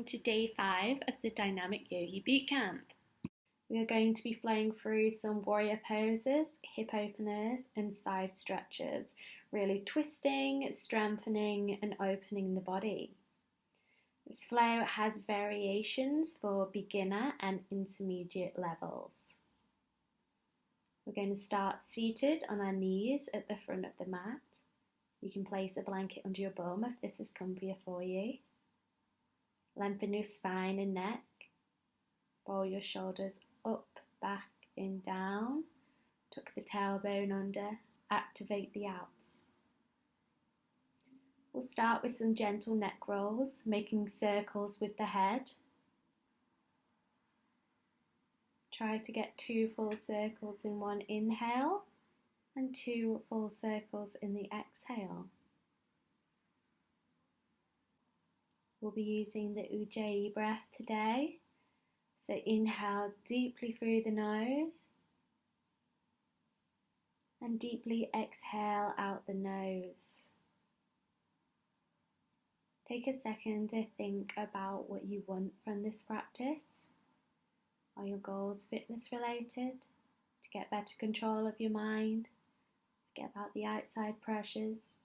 welcome to day 5 of the Dynamic Yogi Bootcamp. We are going to be flowing through some warrior poses, hip openers and side stretches, really twisting, strengthening and opening the body. This flow has variations for beginner and intermediate levels. We're going to start seated on our knees at the front of the mat. You can place a blanket under your bum if this is comfier for you. Lengthen your spine and neck. Roll your shoulders up, back and down. Tuck the tailbone under. Activate the abs. We'll start with some gentle neck rolls, making circles with the head. Try to get 2 full circles in one inhale and 2 full circles in the exhale. We'll be using the Ujjayi breath today. So inhale deeply through the nose and deeply exhale out the nose. Take a second to think about what you want from this practice. Are your goals fitness related? To get better control of your mind? Forget about the outside pressures.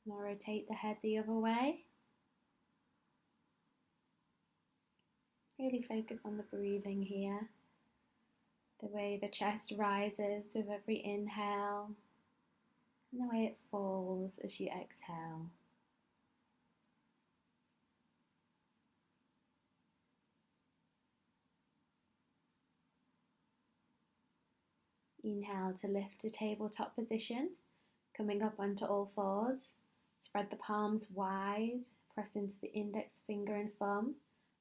Now rotate the head the other way. Really focus on the breathing here. The way the chest rises with every inhale and the way it falls as you exhale. Inhale to lift to tabletop position, coming up onto all fours. Spread the palms wide, press into the index finger and thumb.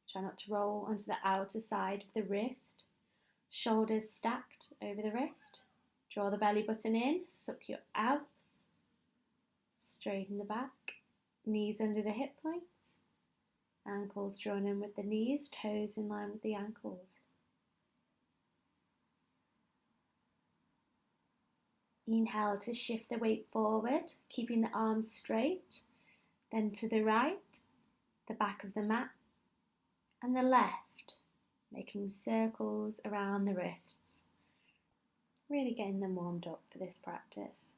Try not to roll onto the outer side of the wrist. Shoulders stacked over the wrist. Draw the belly button in, suck your abs. Straighten the back, knees under the hip points. Ankles drawn in with the knees, toes in line with the ankles. Inhale to shift the weight forward, keeping the arms straight, then to the right, the back of the mat, and the left, making circles around the wrists. Really getting them warmed up for this practice.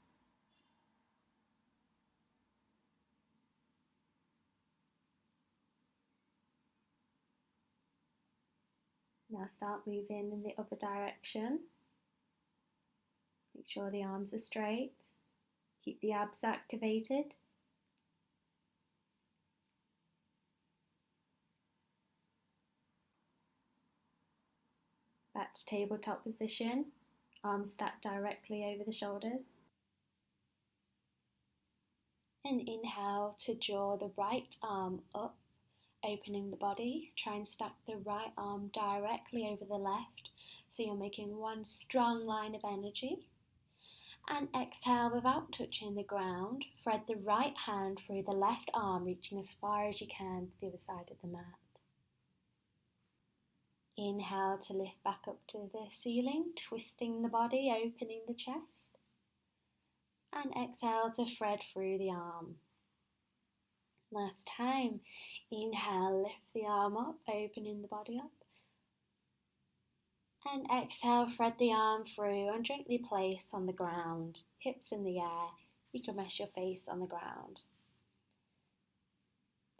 Now start moving in the other direction. Make sure the arms are straight. Keep the abs activated. Back to tabletop position. Arms stacked directly over the shoulders. And inhale to draw the right arm up, opening the body. Try and stack the right arm directly over the left, so you're making one strong line of energy. And exhale without touching the ground. Thread the right hand through the left arm, reaching as far as you can to the other side of the mat. Inhale to lift back up to the ceiling, twisting the body, opening the chest. And exhale to thread through the arm. Last time. Inhale, lift the arm up, opening the body up. And exhale, thread the arm through and gently place on the ground, hips in the air. You can rest your face on the ground.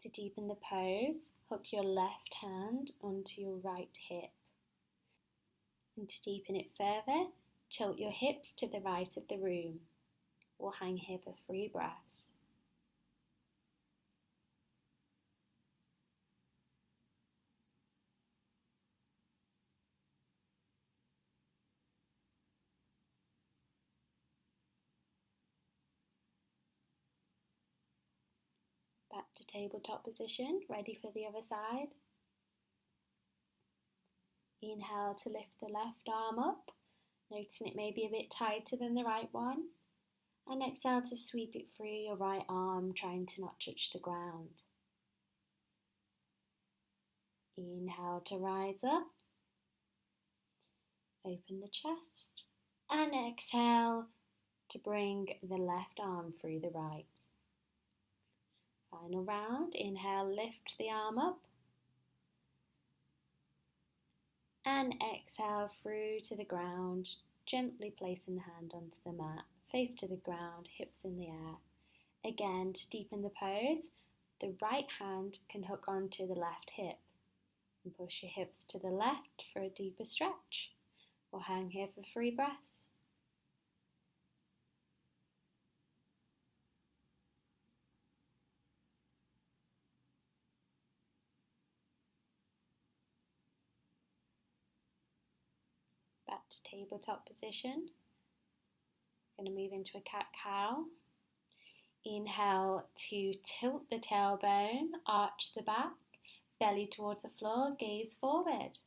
To deepen the pose, hook your left hand onto your right hip. And to deepen it further, tilt your hips to the right of the room. We'll hang here for 3 breaths. Back to tabletop position, ready for the other side. Inhale to lift the left arm up, noticing it may be a bit tighter than the right one. And exhale to sweep it through your right arm, trying to not touch the ground. Inhale to rise up. Open the chest. And exhale to bring the left arm through the right. Final round. Inhale, lift the arm up. And exhale through to the ground, gently placing the hand onto the mat, face to the ground, hips in the air. Again, to deepen the pose, the right hand can hook onto the left hip and push your hips to the left for a deeper stretch. We'll hang here for 3 breaths. Back to tabletop position. Going to move into a cat-cow. Inhale to tilt the tailbone, arch the back, belly towards the floor, gaze forward.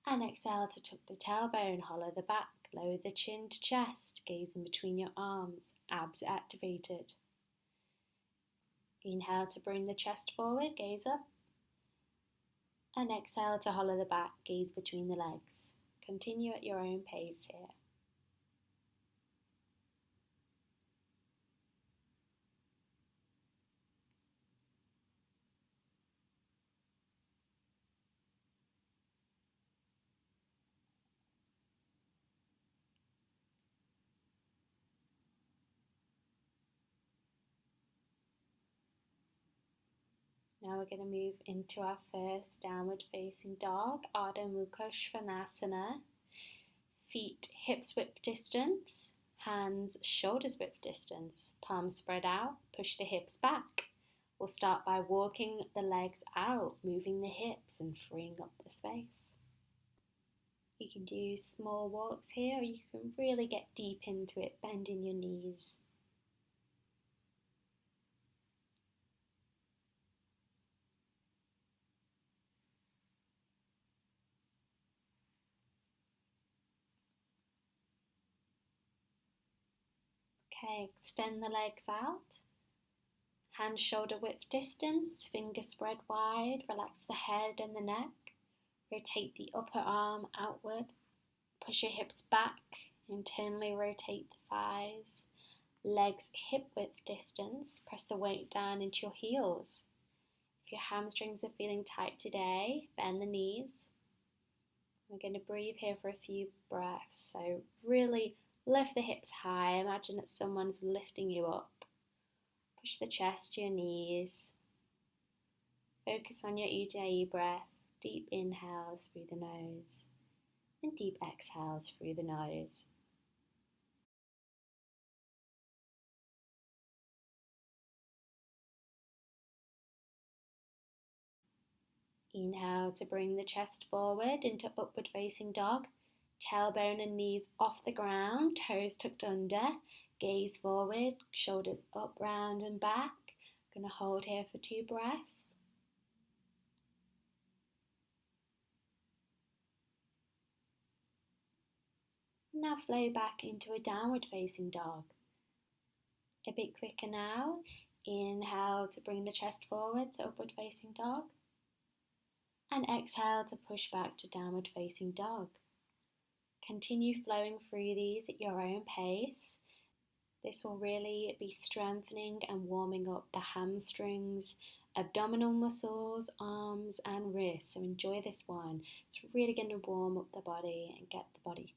And exhale to tuck the tailbone, hollow the back, lower the chin to chest, gaze in between your arms, abs activated. Inhale to bring the chest forward, gaze up. And exhale to hollow the back, gaze between the legs. Continue at your own pace here. Now we're going to move into our first downward facing dog, Ardha Mukha Svanasana. Feet hips width distance, hands shoulders width distance, palms spread out, push the hips back. We'll start by walking the legs out, moving the hips and freeing up the space. You can do small walks here, or you can really get deep into it, bending your knees. Okay, extend the legs out. Hands shoulder width distance, fingers spread wide, relax the head and the neck. Rotate the upper arm outward. Push your hips back, internally rotate the thighs. Legs hip width distance, press the weight down into your heels. If your hamstrings are feeling tight today, bend the knees. We're going to breathe here for a few breaths. So really lift the hips high. Imagine that someone's lifting you up. Push the chest to your knees. Focus on your Ujjayi breath. Deep inhales through the nose and deep exhales through the nose. Inhale to bring the chest forward into upward facing dog. Tailbone and knees off the ground, toes tucked under. Gaze forward, shoulders up, round and back. Going to hold here for 2 breaths. Now flow back into a downward facing dog. A bit quicker now. Inhale to bring the chest forward to upward facing dog. And exhale to push back to downward facing dog. Continue flowing through these at your own pace. This will really be strengthening and warming up the hamstrings, abdominal muscles, arms and wrists. So enjoy this one. It's really going to warm up the body and get the body.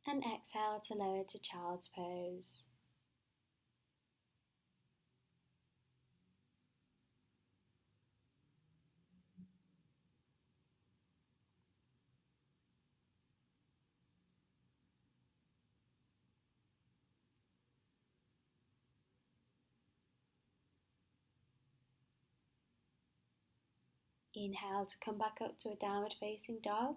And exhale to lower to child's pose. Inhale to come back up to a downward facing dog.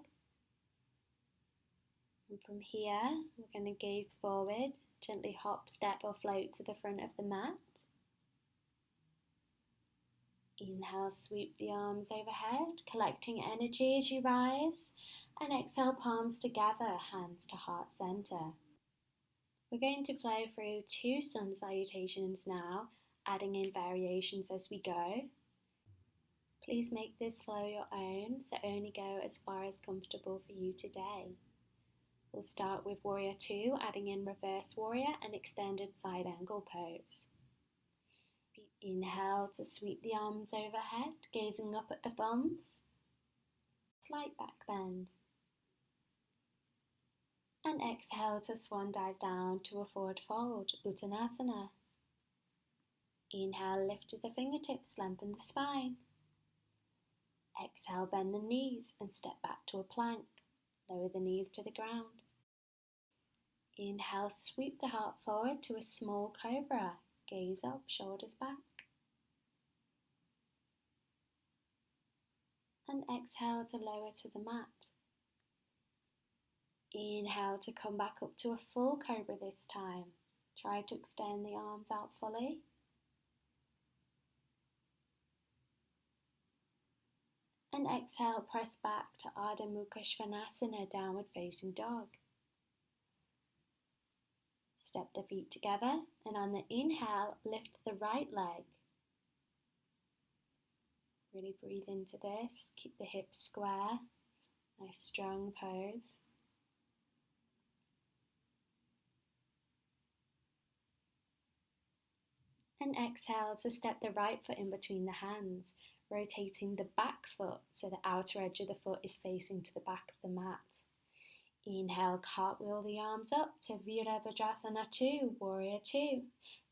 And from here, we're going to gaze forward, gently hop, step or float to the front of the mat. Inhale, sweep the arms overhead, collecting energy as you rise. And exhale, palms together, hands to heart center. We're going to flow through 2 sun salutations now, adding in variations as we go. Please make this flow your own, so only go as far as comfortable for you today. We'll start with Warrior 2, adding in Reverse Warrior and Extended Side Angle Pose. Inhale to sweep the arms overhead, gazing up at the thumbs. Slight back bend. And exhale to swan dive down to a forward fold, Uttanasana. Inhale, lift to the fingertips, lengthen the spine. Exhale, bend the knees and step back to a plank. Lower the knees to the ground. Inhale, sweep the heart forward to a small cobra. Gaze up, shoulders back. And exhale to lower to the mat. Inhale to come back up to a full cobra this time. Try to extend the arms out fully. And exhale, press back to Ardha Mukha Svanasana, downward facing dog. Step the feet together and on the inhale, lift the right leg. Really breathe into this, keep the hips square, nice strong pose. And exhale to step the right foot in between the hands, rotating the back foot so the outer edge of the foot is facing to the back of the mat. Inhale, cartwheel the arms up to Virabhadrasana 2, Warrior 2.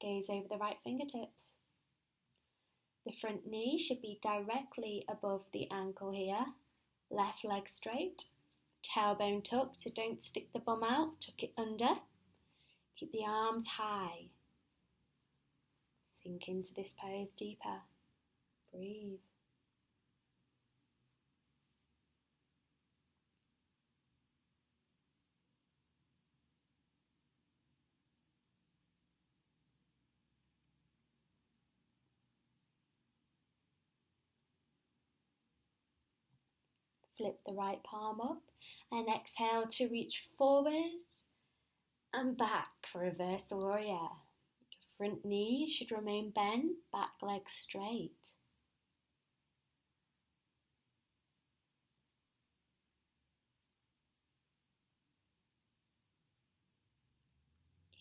Gaze over the right fingertips. The front knee should be directly above the ankle here. Left leg straight. Tailbone tucked, so don't stick the bum out. Tuck it under. Keep the arms high. Sink into this pose deeper. Breathe. Flip the right palm up and exhale to reach forward and back for Reverse Warrior. Front knee should remain bent, back leg straight.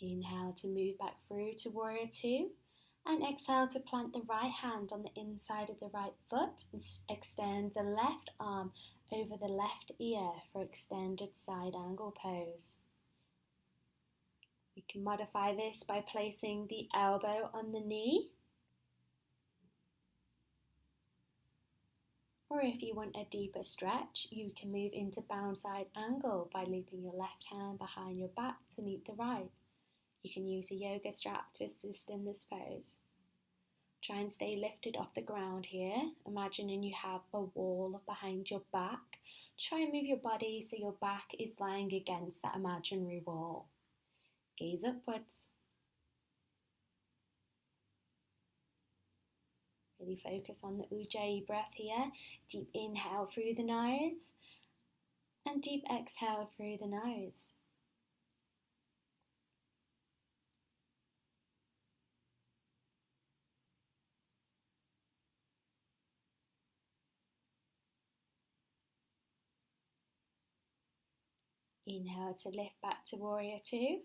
Inhale to move back through to Warrior 2 and exhale to plant the right hand on the inside of the right foot and extend the left arm over the left ear for Extended Side Angle Pose. We can modify this by placing the elbow on the knee, or if you want a deeper stretch, you can move into bound side angle by looping your left hand behind your back to meet the right. You can use a yoga strap to assist in this pose. Try and stay lifted off the ground here, imagining you have a wall behind your back. Try and move your body so your back is lying against that imaginary wall. Gaze upwards. Really focus on the Ujjayi breath here. Deep inhale through the nose and deep exhale through the nose. Inhale to lift back to Warrior 2.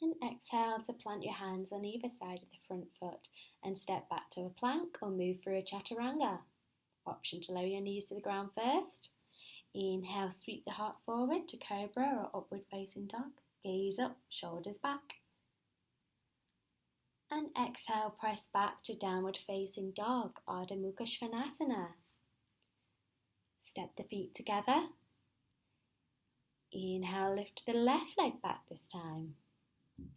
And exhale to plant your hands on either side of the front foot and step back to a plank or move through a chaturanga. Option to lower your knees to the ground first. Inhale, sweep the heart forward to Cobra or Upward Facing Dog. Gaze up, shoulders back. And exhale, press back to Downward Facing Dog, Ardha Mukha Svanasana. Step the feet together. Inhale, lift the left leg back this time.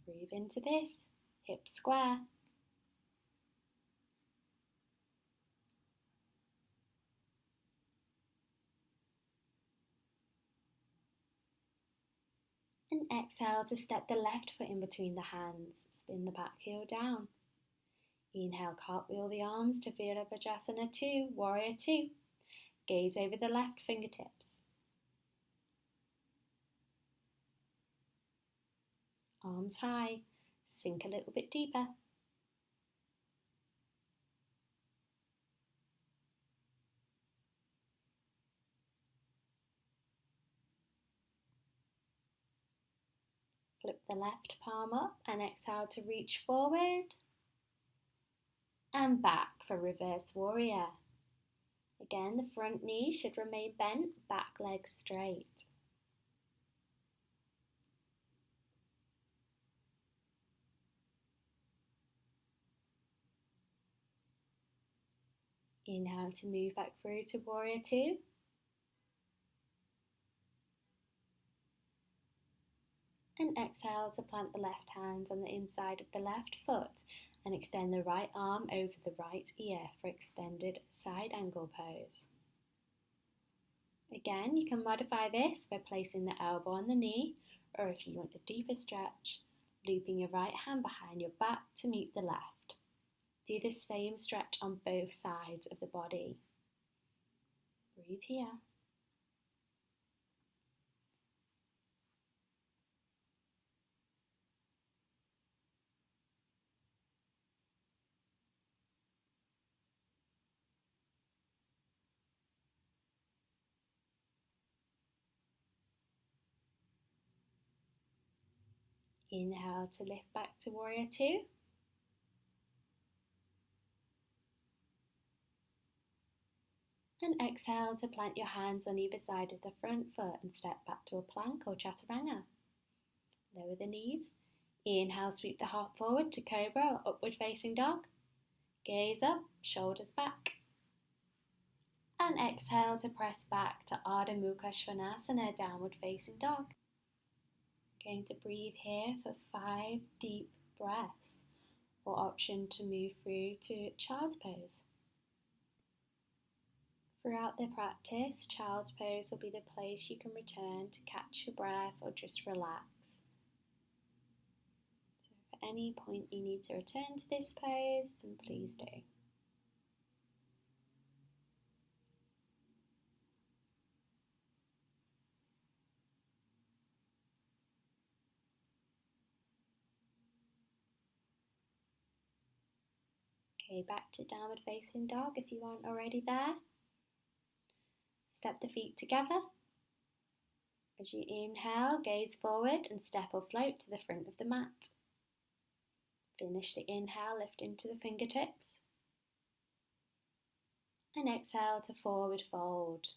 Breathe into this, hips square. And exhale to step the left foot in between the hands. Spin the back heel down. Inhale, cartwheel the arms to Virabhadrasana 2, Warrior 2. Gaze over the left fingertips. Arms high. Sink a little bit deeper. Flip the left palm up and exhale to reach forward and back for reverse warrior. Again, the front knee should remain bent, back leg straight. Inhale to move back through to Warrior 2. And exhale to plant the left hand on the inside of the left foot and extend the right arm over the right ear for extended side angle pose. Again, you can modify this by placing the elbow on the knee, or if you want a deeper stretch, looping your right hand behind your back to meet the left. Do this same stretch on both sides of the body. Breathe here. Inhale to lift back to Warrior 2. And exhale to plant your hands on either side of the front foot and step back to a plank or chaturanga. Lower the knees. Inhale, sweep the heart forward to Cobra or Upward Facing Dog. Gaze up, shoulders back. And exhale to press back to Ardha Mukha Svanasana, Downward Facing Dog. Going to breathe here for 5 deep breaths, or option to move through to Child's Pose. Throughout the practice, Child's Pose will be the place you can return to catch your breath or just relax. So if at any point you need to return to this pose, then please do. Okay, back to Downward Facing Dog if you aren't already there. Step the feet together. As you inhale, gaze forward and step or float to the front of the mat. Finish the inhale, lift into the fingertips. And exhale to forward fold.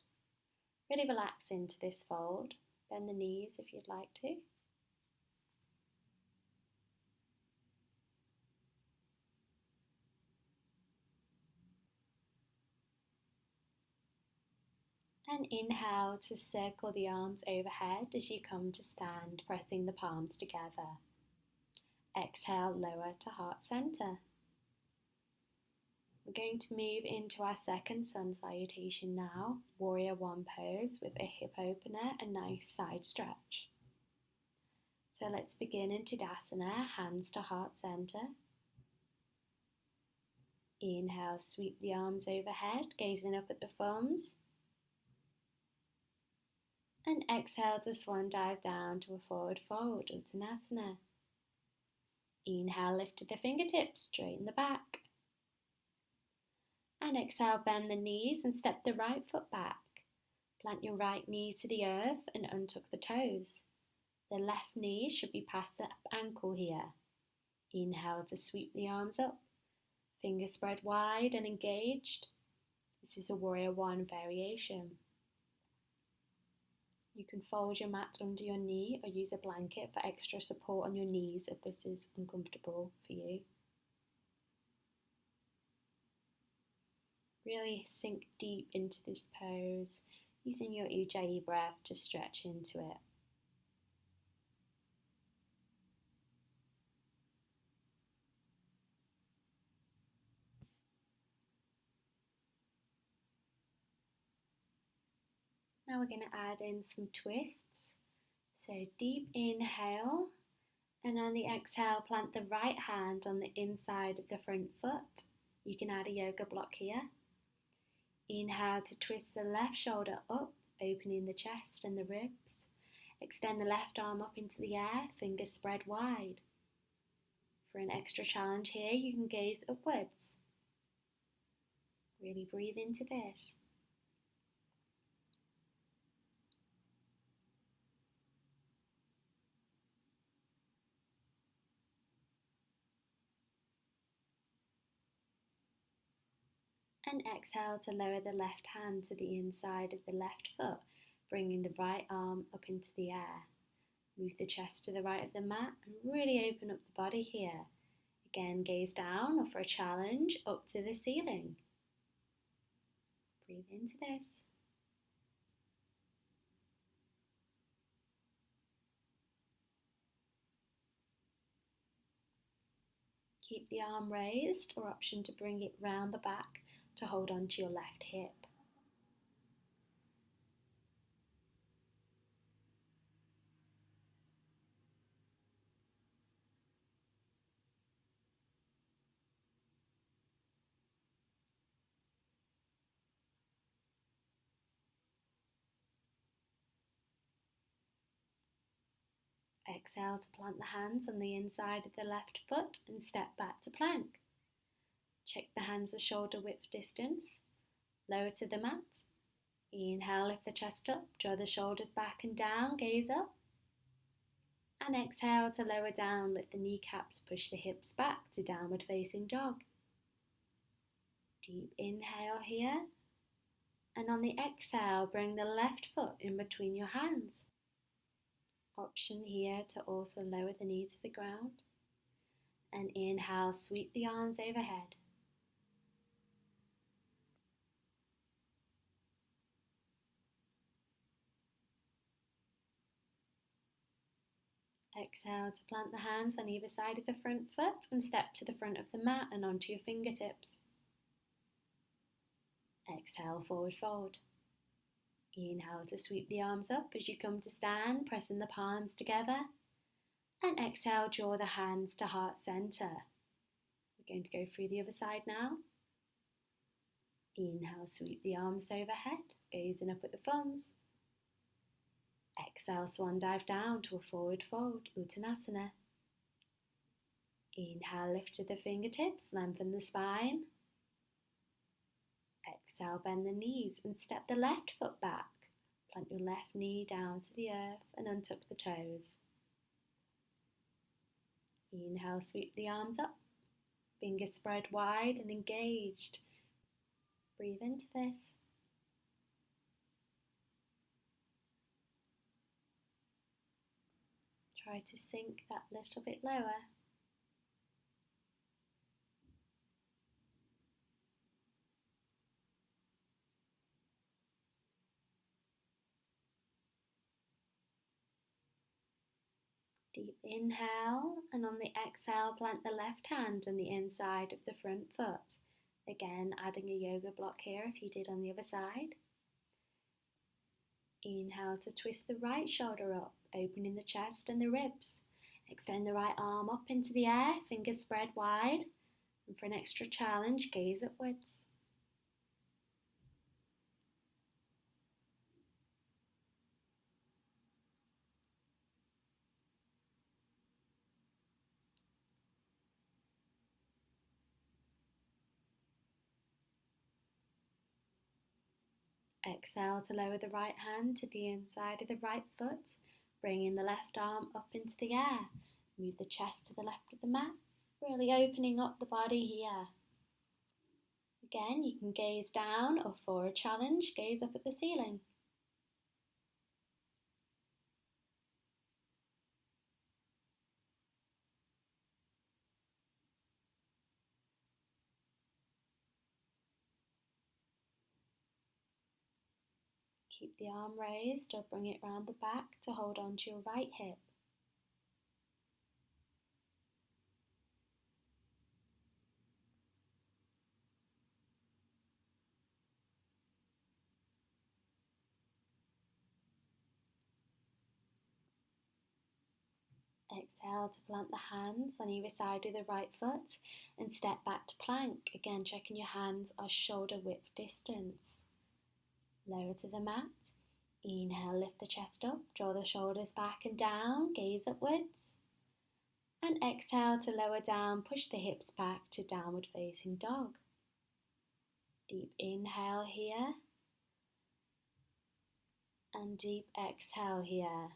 Really relax into this fold. Bend the knees if you'd like to. And inhale to circle the arms overhead as you come to stand, pressing the palms together. Exhale, lower to heart center. We're going to move into our second sun salutation now, Warrior 1 pose with a hip opener and nice side stretch. So let's begin in Tadasana, hands to heart center. Inhale, sweep the arms overhead, gazing up at the thumbs. And exhale to swan dive down to a forward fold, Uttanasana. Inhale, lift to the fingertips, straighten the back. And exhale, bend the knees and step the right foot back. Plant your right knee to the earth and untuck the toes. The left knee should be past the ankle here. Inhale to sweep the arms up. Fingers spread wide and engaged. This is a Warrior 1 variation. You can fold your mat under your knee or use a blanket for extra support on your knees if this is uncomfortable for you. Really sink deep into this pose, using your Ujjayi breath to stretch into it. Now we're going to add in some twists. So deep inhale, and on the exhale, plant the right hand on the inside of the front foot. You can add a yoga block here. Inhale to twist the left shoulder up, opening the chest and the ribs. Extend the left arm up into the air, fingers spread wide. For an extra challenge here, you can gaze upwards. Really breathe into this. And exhale to lower the left hand to the inside of the left foot, bringing the right arm up into the air. Move the chest to the right of the mat and really open up the body here. Again, gaze down or for a challenge, up to the ceiling. Breathe into this. Keep the arm raised, or option to bring it round the back to hold on to your left hip. Exhale to plant the hands on the inside of the left foot and step back to plank. Check the hands the shoulder width distance. Lower to the mat. Inhale, lift the chest up, draw the shoulders back and down, gaze up. And exhale to lower down, lift the kneecaps, push the hips back to downward facing dog. Deep inhale here. And on the exhale, bring the left foot in between your hands. Option here to also lower the knee to the ground. And inhale, sweep the arms overhead. Exhale to plant the hands on either side of the front foot and step to the front of the mat and onto your fingertips. Exhale, forward fold. Inhale to sweep the arms up as you come to stand, pressing the palms together. And exhale, draw the hands to heart center. We're going to go through the other side now. Inhale, sweep the arms overhead, gazing up at the thumbs. Exhale, swan dive down to a forward fold, Uttanasana. Inhale, lift to the fingertips, lengthen the spine. Exhale, bend the knees and step the left foot back. Plant your left knee down to the earth and untuck the toes. Inhale, sweep the arms up. Fingers spread wide and engaged. Breathe into this. Try to sink that little bit lower. Deep inhale, and on the exhale, plant the left hand on the inside of the front foot. Again, adding a yoga block here if you did on the other side. Inhale to twist the right shoulder up, opening the chest and the ribs. Extend the right arm up into the air, fingers spread wide. And for an extra challenge, gaze upwards. Exhale to lower the right hand to the inside of the right foot, bringing the left arm up into the air. Move the chest to the left of the mat, really opening up the body here. Again, you can gaze down, or for a challenge, gaze up at the ceiling. Keep the arm raised or bring it round the back to hold on to your right hip. Exhale to plant the hands on either side of the right foot and step back to plank. Again, checking your hands are shoulder width distance. Lower to the mat. Inhale, lift the chest up, draw the shoulders back and down, gaze upwards. And exhale to lower down, push the hips back to downward facing dog. Deep inhale here. And deep exhale here.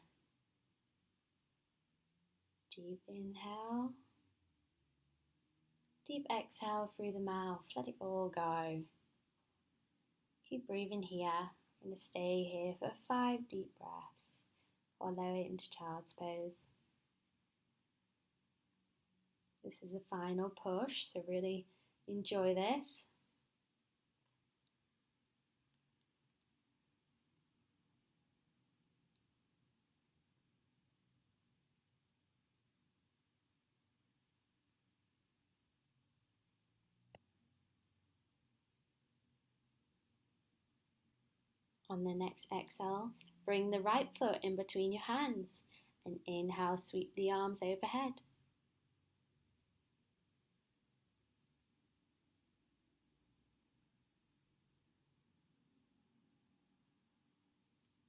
Deep inhale. Deep exhale through the mouth. Let it all go. Keep breathing here. I'm going to stay here for 5 deep breaths or lower it into child's pose. This is a final push, so really enjoy this. On the next exhale, bring the right foot in between your hands and inhale, sweep the arms overhead.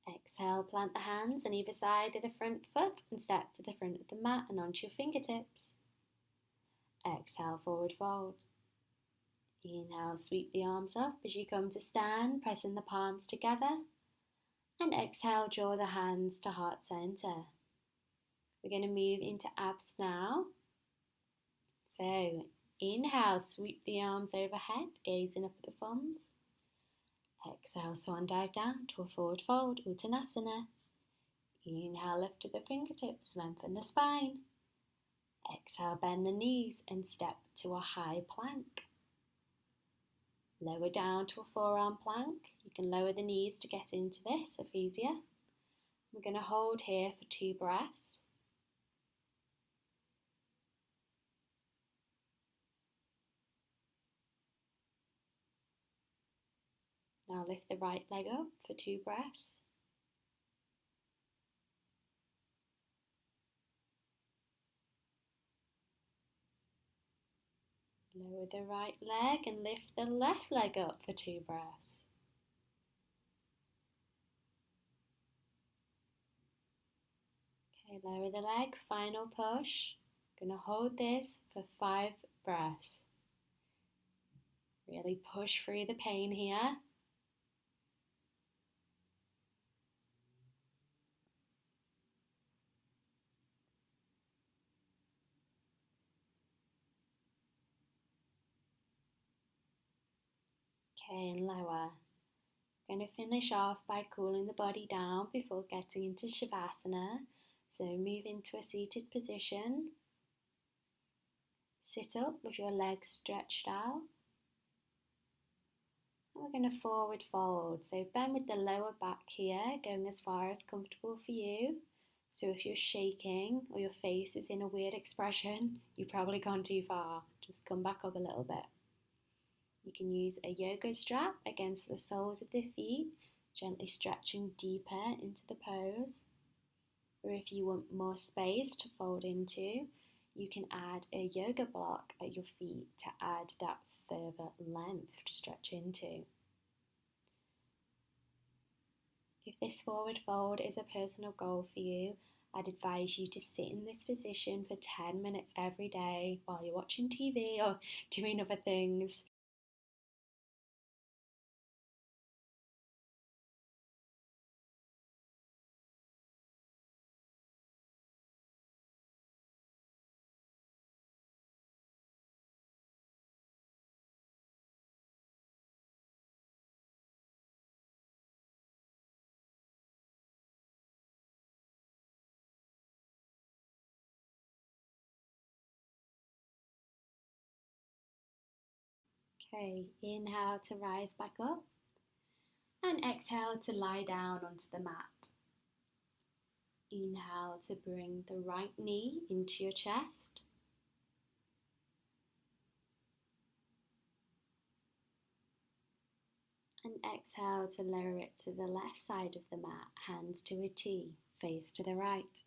Exhale, plant the hands on either side of the front foot and step to the front of the mat and onto your fingertips. Exhale, forward fold. Inhale, sweep the arms up as you come to stand, pressing the palms together. And exhale, draw the hands to heart center. We're going to move into abs now. So, inhale, sweep the arms overhead, gazing up at the thumbs. Exhale, swan dive down to a forward fold, Uttanasana. Inhale, lift to the fingertips, lengthen the spine. Exhale, bend the knees and step to a high plank. Lower down to a forearm plank. You can lower the knees to get into this if easier. We're going to hold here for 2 breaths. Now lift the right leg up for 2 breaths. Lower the right leg and lift the left leg up for 2 breaths. Okay, lower the leg, final push. Gonna hold this for 5 breaths. Really push through the pain here. Okay, and lower. Going to finish off by cooling the body down before getting into Shavasana. So move into a seated position. Sit up with your legs stretched out. And we're going to forward fold. So bend with the lower back here, going as far as comfortable for you. So if you're shaking or your face is in a weird expression, you've probably gone too far. Just come back up a little bit. You can use a yoga strap against the soles of the feet, gently stretching deeper into the pose. Or if you want more space to fold into, you can add a yoga block at your feet to add that further length to stretch into. If this forward fold is a personal goal for you, I'd advise you to sit in this position for 10 minutes every day while you're watching TV or doing other things. Okay, inhale to rise back up and exhale to lie down onto the mat. Inhale to bring the right knee into your chest. And exhale to lower it to the left side of the mat, hands to a T, face to the right.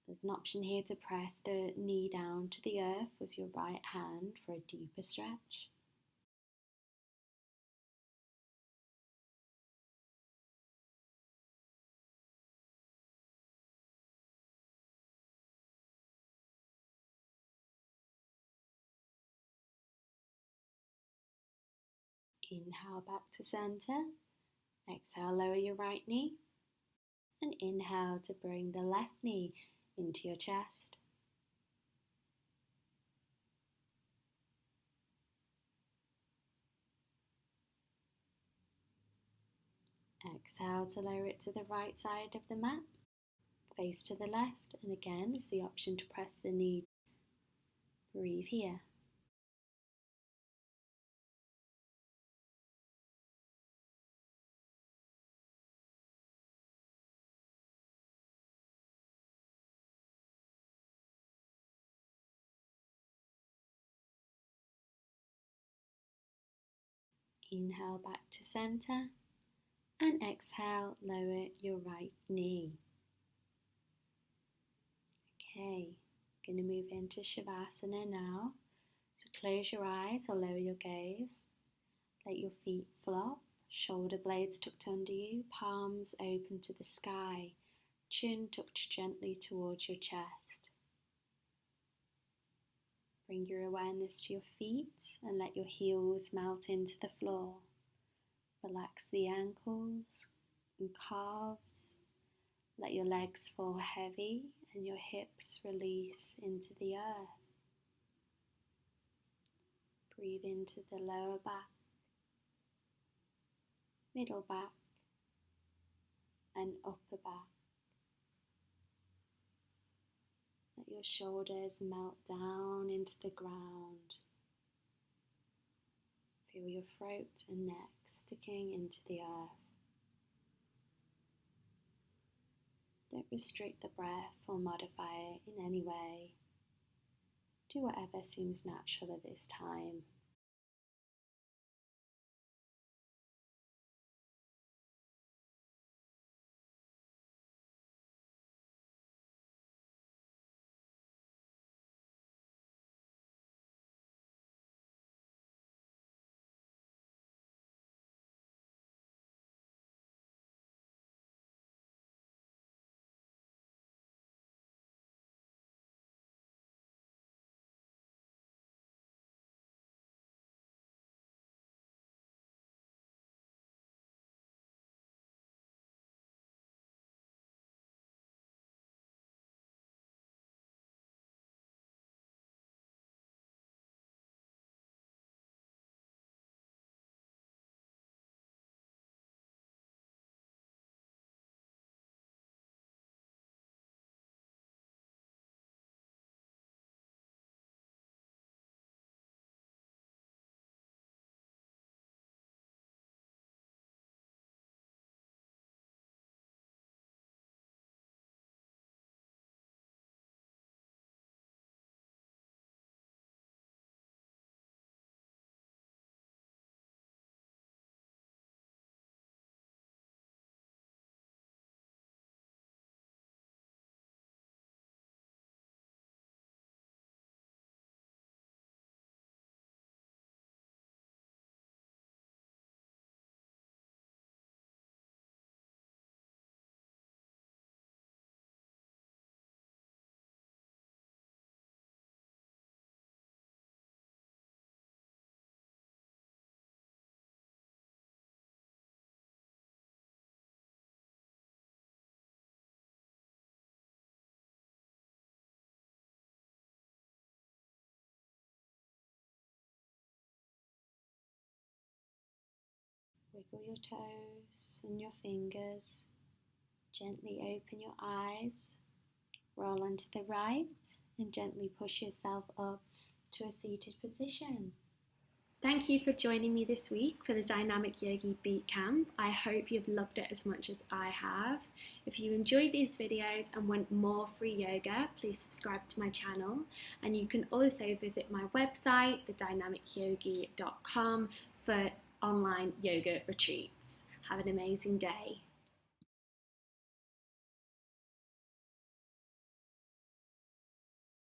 There's an option here to press the knee down to the earth with your right hand for a deeper stretch. Inhale back to center. Exhale, lower your right knee. And inhale to bring the left knee into your chest. Exhale to lower it to the right side of the mat. Face to the left, and again there's the option to press the knee. Breathe here. Inhale back to center, and exhale, lower your right knee. Okay, going to move into Shavasana now. So close your eyes or lower your gaze. Let your feet flop, shoulder blades tucked under you, palms open to the sky, chin tucked gently towards your chest. Bring your awareness to your feet and let your heels melt into the floor. Relax the ankles and calves. Let your legs fall heavy and your hips release into the earth. Breathe into the lower back, middle back, and upper back. Let your shoulders melt down into the ground. Feel your throat and neck sticking into the earth. Don't restrict the breath or modify it in any way. Do whatever seems natural at this time. Wiggle your toes and your fingers. Gently open your eyes. Roll onto the right and gently push yourself up to a seated position. Thank you for joining me this week for the Dynamic Yogi Bootcamp. I hope you've loved it as much as I have. If you enjoyed these videos and want more free yoga, please subscribe to my channel. And you can also visit my website, thedynamicyogi.com, for online yoga retreats. Have an amazing day.